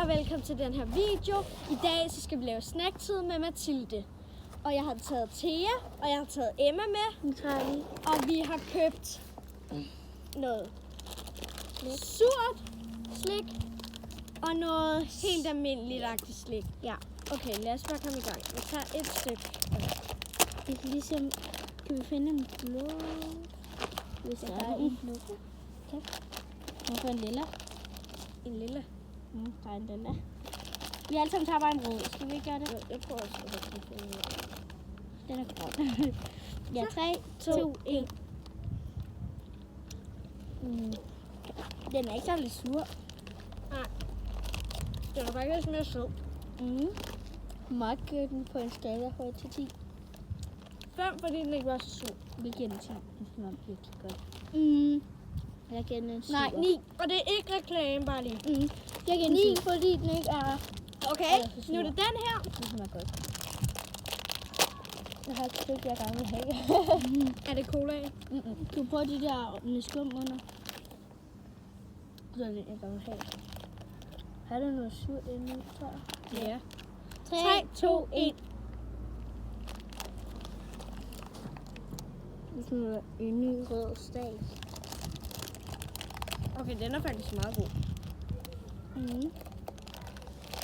og velkommen til den her video. I dag så skal vi lave snacktid med Mathilde. Og jeg har taget Thea, og jeg har taget Emma med. Og vi har købt noget surt slik og noget helt almindeligt slik. Ja. Okay, lad os bare komme i gang. Vi tager et stykke. Det er ligesom, kan vi finde en blå? Hvis der er en blå. Okay. Hvorfor en lille? En lille. Der er en den der. Vi alle sammen tager bare en rød. Skal vi ikke gøre det? Jeg tror også, at jeg kan finde en. Den er grøn. Ja, 3, 2, 1. Den er ikke særlig sur. Nej. Den er faktisk mere sød. Meget giver den på en skala fra 1 til 10. 5, fordi den ikke var så sur. Vi giver den 10. Den smager virkelig godt. Jeg giver den en 7. Nej, 9. Og det er ikke reklame, bare lige. Jeg giver den 9, fordi den ikke er... Okay, nu er det den her. Den smager godt. Jeg har et stykke, jeg gerne vil have. Er det cola? Du prøver de der med skum under. Så er det, jeg gerne vil have. Har du noget surt inde i, tror jeg? Ja. 3, 2, 1. Det smager en ny rød stas. Okay, den er faktisk meget god.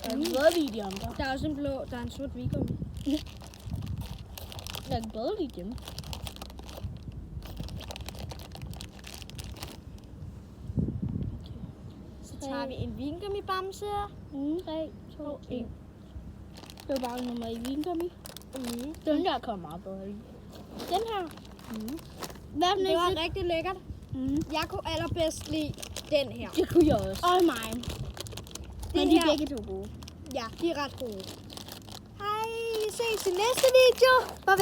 Der er en rød lide de andre. Der er også en blå, der er en sort vigummi. Jeg kan bedre lide dem. Så tager vi en vingummibamse. 3, 2, 1. Det var bare nummer i vingummi. Den der kommer meget bedre i. Den her. Hvad er den Det var ikke? rigtig lækkert. Jeg kunne allerbedst lide den her. Det kunne jeg også. Og mig. Men de er her- begge to gode. Ja, de er ret gode. Hej, vi ses i næste video. Farvel.